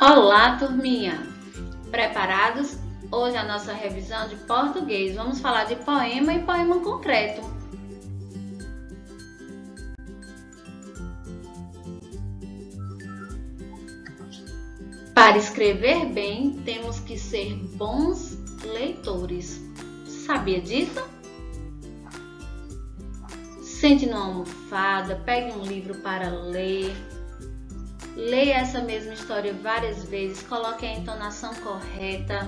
Olá, turminha! Preparados? Hoje a nossa revisão de português. Vamos falar de poema e poema concreto. Para escrever bem, temos que ser bons leitores. Sabia disso? Sente numa almofada, pegue um livro para ler. Leia essa mesma história várias vezes, coloque a entonação correta.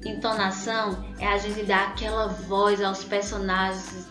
Entonação é a gente dar aquela voz aos personagens,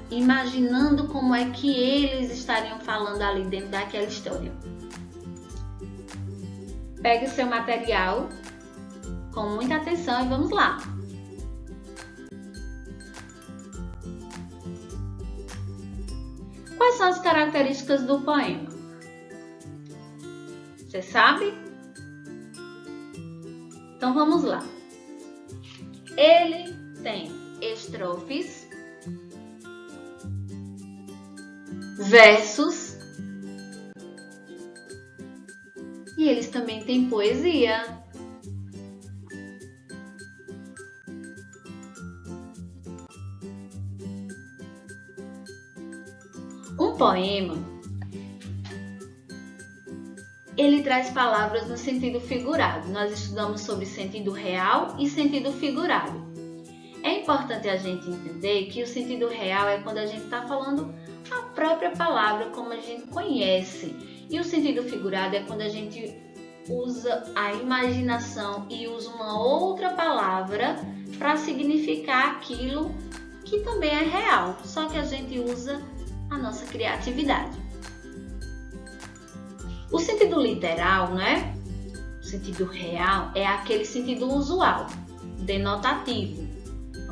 imaginando como é que eles estariam falando ali dentro daquela história. Pegue o seu material com muita atenção e vamos lá! Quais são as características do poema? Você sabe? Então vamos lá. Ele tem estrofes, versos e eles também têm poesia. Um poema, ele traz palavras no sentido figurado. Nós estudamos sobre sentido real e sentido figurado. É importante a gente entender que o sentido real é quando a gente está falando a própria palavra como a gente conhece. E o sentido figurado é quando a gente usa a imaginação e usa uma outra palavra para significar aquilo que também é real, só que a gente usa a nossa criatividade. O sentido literal, né? O sentido real é aquele sentido usual, denotativo,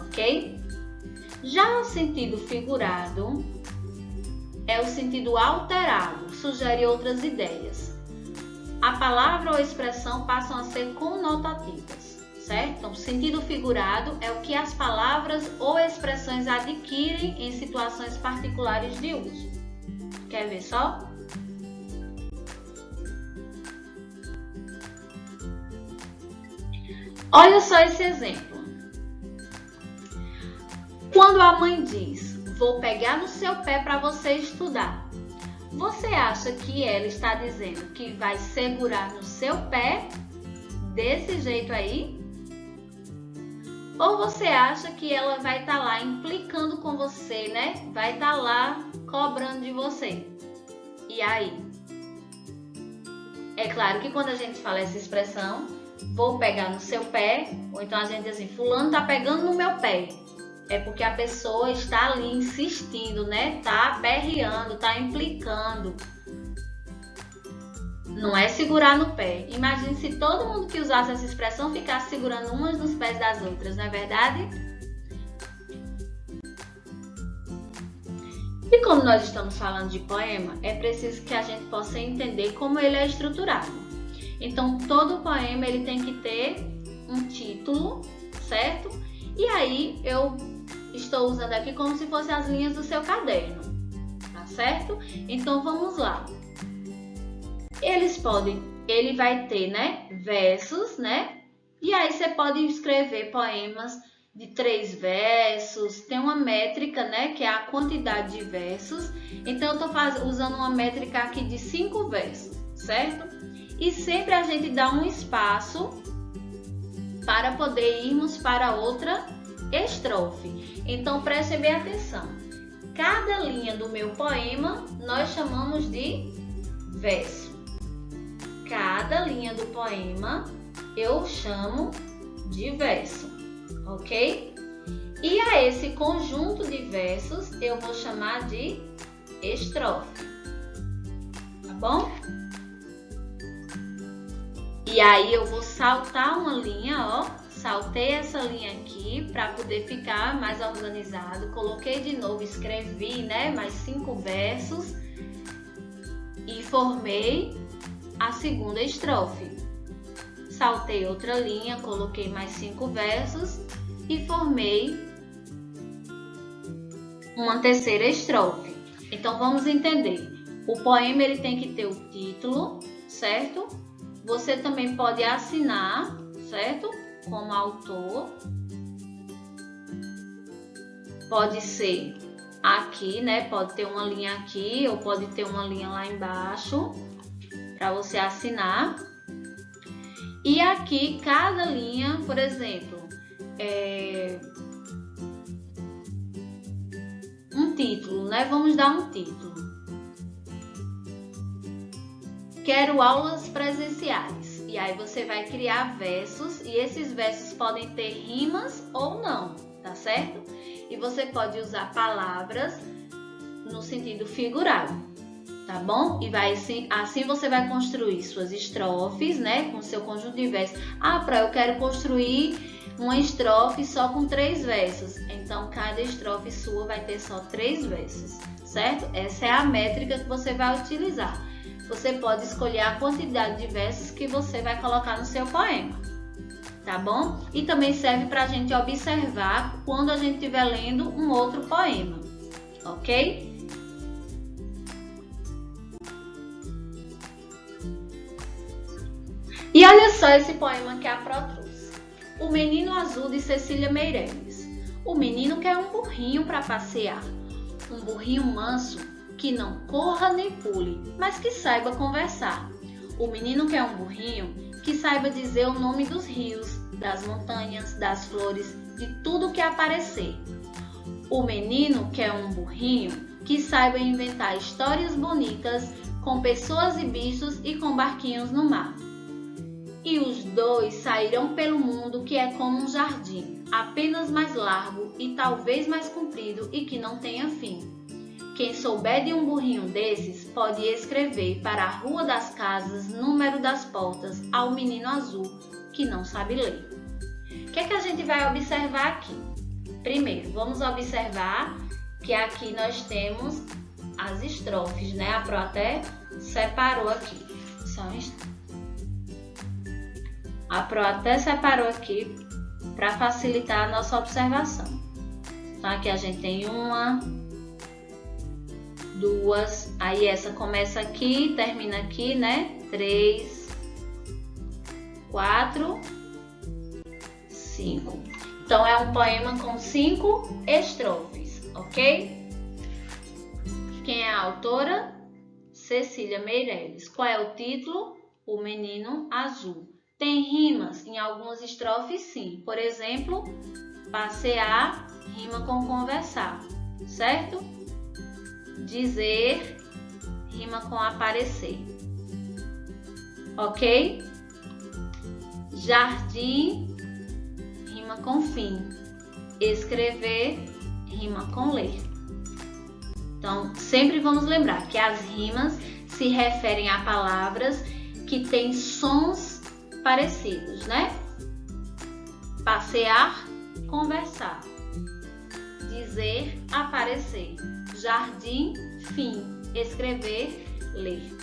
ok? Já o sentido figurado é o sentido alterado, sugere outras ideias. A palavra ou expressão passam a ser conotativas, certo? Então, sentido figurado é o que as palavras ou expressões adquirem em situações particulares de uso. Quer ver só? Olha só esse exemplo. Quando a mãe diz, vou pegar no seu pé para você estudar, você acha que ela está dizendo que vai segurar no seu pé desse jeito aí? Ou você acha que ela vai estar lá implicando com você, né? Vai estar lá cobrando de você. E aí? É claro que quando a gente fala essa expressão, vou pegar no seu pé, ou então a gente diz assim, fulano tá pegando no meu pé. É porque a pessoa está ali insistindo, né? Tá aperreando, tá implicando. Não é segurar no pé. Imagine se todo mundo que usasse essa expressão ficasse segurando umas nos pés das outras, não é verdade? E como nós estamos falando de poema, é preciso que a gente possa entender como ele é estruturado. Então, todo poema ele tem que ter um título, certo? E aí, eu estou usando aqui como se fossem as linhas do seu caderno, tá certo? Então, vamos lá. Ele vai ter, né, versos, né? E aí você pode escrever poemas de 3 versos, tem uma métrica, né, que é a quantidade de versos. Então, eu estou usando uma métrica aqui de 5 versos, certo? E sempre a gente dá um espaço para poder irmos para outra estrofe. Então, prestem bem atenção. Cada linha do meu poema nós chamamos de verso. Cada linha do poema eu chamo de verso, ok? E a esse conjunto de versos eu vou chamar de estrofe, tá bom? E aí eu vou saltar uma linha, ó, saltei essa linha aqui para poder ficar mais organizado, coloquei de novo, escrevi, né, mais 5 versos e formei a segunda estrofe. Saltei outra linha, coloquei mais 5 versos e formei uma terceira estrofe. Então vamos entender. O poema ele tem que ter o título, certo? Você também pode assinar, certo? Como autor. Pode ser aqui, né? Pode ter uma linha aqui ou pode ter uma linha lá embaixo para você assinar. E aqui, cada linha, por exemplo, um título, né? Vamos dar um título. Quero aulas presenciais. E aí você vai criar versos e esses versos podem ter rimas ou não, tá certo? E você pode usar palavras no sentido figurado, tá bom? E assim você vai construir suas estrofes, né? Com seu conjunto de versos. Eu quero construir uma estrofe só com 3 versos. Então, cada estrofe sua vai ter só 3 versos, certo? Essa é a métrica que você vai utilizar. Você pode escolher a quantidade de versos que você vai colocar no seu poema, tá bom? E também serve para a gente observar quando a gente estiver lendo um outro poema, ok? E olha só esse poema que a Pro trouxe. O Menino Azul, de Cecília Meirelles. O menino quer um burrinho para passear, um burrinho manso que não corra nem pule, mas que saiba conversar. O menino quer um burrinho que saiba dizer o nome dos rios, das montanhas, das flores, de tudo que aparecer. O menino quer um burrinho que saiba inventar histórias bonitas com pessoas e bichos e com barquinhos no mar. E os dois sairão pelo mundo que é como um jardim, apenas mais largo e talvez mais comprido e que não tenha fim. Quem souber de um burrinho desses pode escrever para a rua das casas, número das portas, ao menino azul que não sabe ler. O que é que a gente vai observar aqui? Primeiro, vamos observar que aqui nós temos as estrofes, né? A Pro até separou aqui. Só um instante. A Pro até separou aqui para facilitar a nossa observação. Então, aqui a gente tem 1, 2, aí essa começa aqui, termina aqui, né? 3, 4, 5. Então, é um poema com 5 estrofes, ok? Quem é a autora? Cecília Meirelles. Qual é o título? O Menino Azul. Tem rimas em algumas estrofes, sim. Por exemplo, passear rima com conversar, certo? Dizer rima com aparecer, ok? Jardim rima com fim. Escrever rima com ler. Então, sempre vamos lembrar que as rimas se referem a palavras que têm sons parecidos, né? Passear, conversar. Dizer, aparecer. Jardim, fim. Escrever, ler.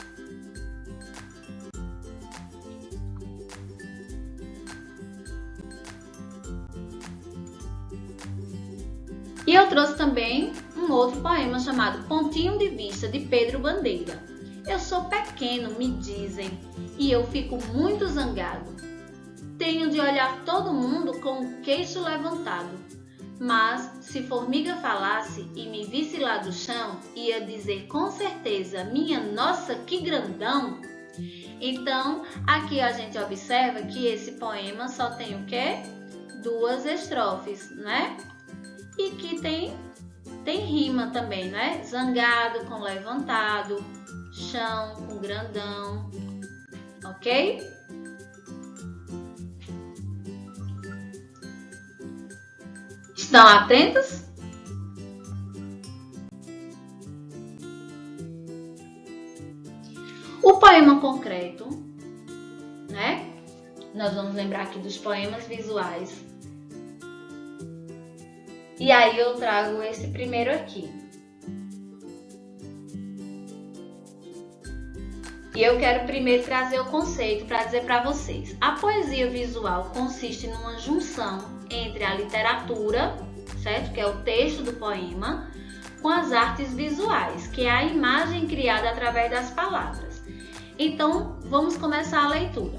E eu trouxe também um outro poema chamado Pontinho de Vista, de Pedro Bandeira. Eu sou pequeno, me dizem, e eu fico muito zangado. Tenho de olhar todo mundo com o queixo levantado. Mas, se formiga falasse e me visse lá do chão, ia dizer com certeza, minha nossa, que grandão! Então, aqui a gente observa que esse poema só tem o quê? 2 estrofes, né? E que tem rima também, né? Zangado com levantado, chão com grandão, ok? Estão atentos? O poema concreto, né? Nós vamos lembrar aqui dos poemas visuais. E aí eu trago esse primeiro aqui. E eu quero primeiro trazer o conceito para dizer para vocês. A poesia visual consiste numa junção entre a literatura, certo? Que é o texto do poema, com as artes visuais, que é a imagem criada através das palavras. Então, vamos começar a leitura.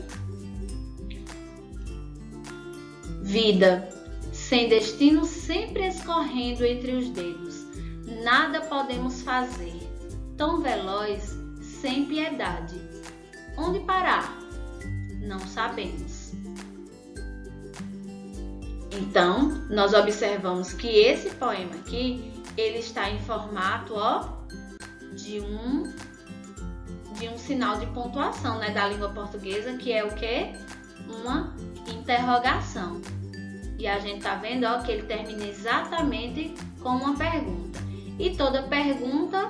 Vida, sem destino sempre escorrendo entre os dedos, nada podemos fazer, tão veloz, sem piedade. Onde parar? Não sabemos. Então, nós observamos que esse poema aqui, ele está em formato, de um sinal de pontuação, né, da língua portuguesa, que é o quê? Uma interrogação. E a gente tá vendo, que ele termina exatamente com uma pergunta. E toda pergunta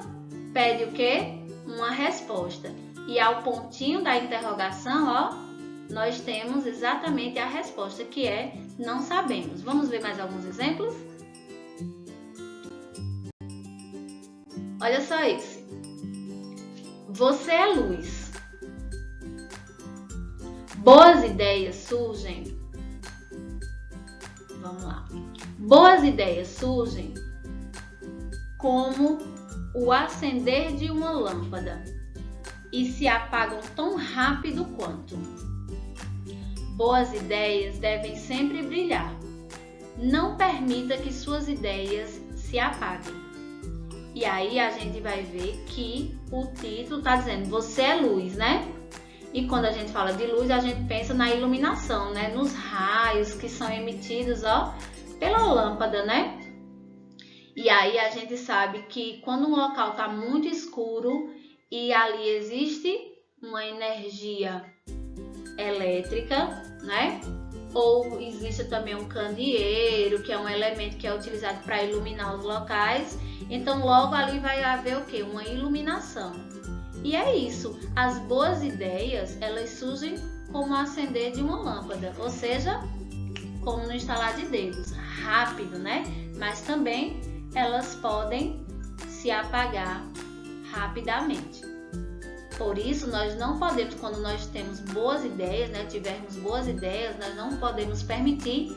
pede o quê? Uma resposta. E ao pontinho da interrogação, nós temos exatamente a resposta, que é não sabemos. Vamos ver mais alguns exemplos? Olha só esse. Você é luz. Boas ideias surgem. Vamos lá. Boas ideias surgem como o acender de uma lâmpada e se apagam tão rápido quanto. Boas ideias devem sempre brilhar. Não permita que suas ideias se apaguem. E aí a gente vai ver que o título está dizendo, você é luz, né? E quando a gente fala de luz, a gente pensa na iluminação, né? Nos raios que são emitidos, pela lâmpada, né? E aí a gente sabe que quando um local está muito escuro e ali existe uma energia elétrica, né? Ou existe também um candeeiro, que é um elemento que é utilizado para iluminar os locais. Então, logo ali vai haver o quê? Uma iluminação. E é isso. As boas ideias, elas surgem como o acender de uma lâmpada. Ou seja, como no estalar de dedos. Rápido, né? Mas também elas podem se apagar rapidamente. Por isso, nós não podemos, quando nós temos boas ideias, né, tivermos boas ideias, nós não podemos permitir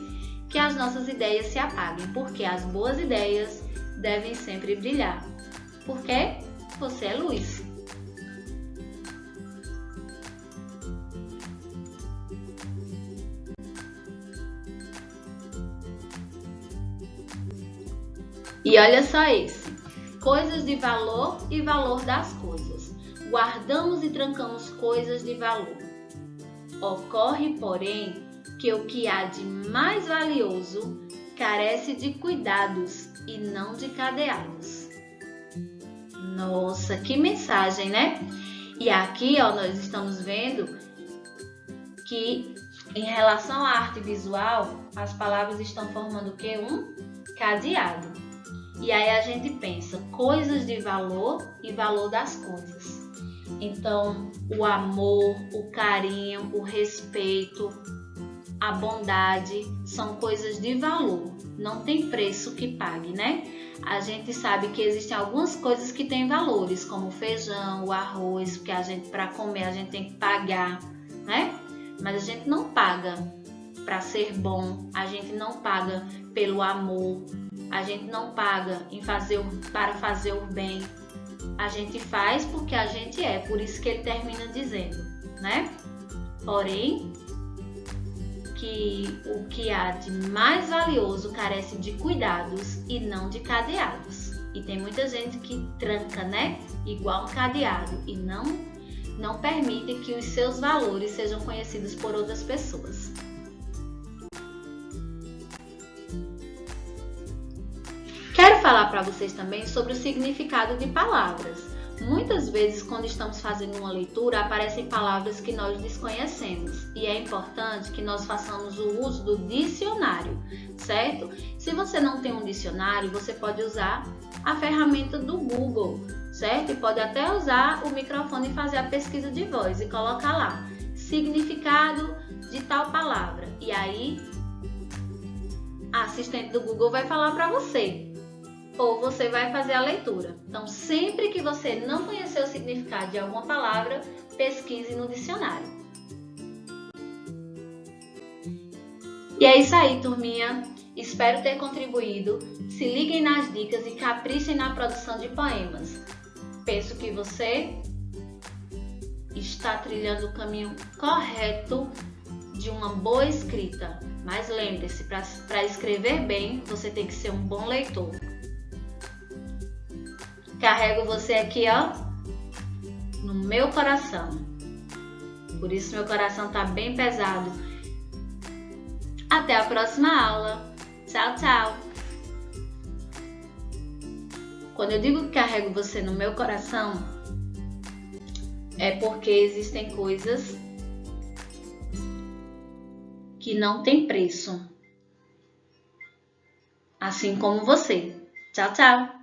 que as nossas ideias se apaguem, porque as boas ideias devem sempre brilhar. Porque você é luz. E olha só esse. Coisas de valor e valor das coisas. Guardamos e trancamos coisas de valor. Ocorre, porém, que o que há de mais valioso carece de cuidados e não de cadeados. Nossa, que mensagem, né? E aqui, nós estamos vendo que em relação à arte visual, as palavras estão formando o quê? Um cadeado. E aí a gente pensa coisas de valor e valor das coisas. Então, o amor, o carinho, o respeito, a bondade são coisas de valor. Não tem preço que pague, né? A gente sabe que existem algumas coisas que têm valores, como o feijão, o arroz, que para comer a gente tem que pagar, né? Mas a gente não paga para ser bom, a gente não paga pelo amor, a gente não paga para fazer o bem. A gente faz porque a gente é, por isso que ele termina dizendo, né? Porém, que o que há de mais valioso carece de cuidados e não de cadeados. E tem muita gente que tranca, né? Igual um cadeado e não permite que os seus valores sejam conhecidos por outras pessoas. Quero falar para vocês também sobre o significado de palavras. Muitas vezes, quando estamos fazendo uma leitura, aparecem palavras que nós desconhecemos e é importante que nós façamos o uso do dicionário, certo? Se você não tem um dicionário, você pode usar a ferramenta do Google, certo? E pode até usar o microfone e fazer a pesquisa de voz e colocar lá significado de tal palavra. E aí, a assistente do Google vai falar para você. Ou você vai fazer a leitura. Então, sempre que você não conhecer o significado de alguma palavra, pesquise no dicionário. E é isso aí, turminha. Espero ter contribuído. Se liguem nas dicas e caprichem na produção de poemas. Penso que você está trilhando o caminho correto de uma boa escrita. Mas lembre-se, para escrever bem, você tem que ser um bom leitor. Carrego você aqui, ó, no meu coração. Por isso meu coração tá bem pesado. Até a próxima aula. Tchau, tchau. Quando eu digo que carrego você no meu coração, é porque existem coisas que não têm preço. Assim como você. Tchau, tchau.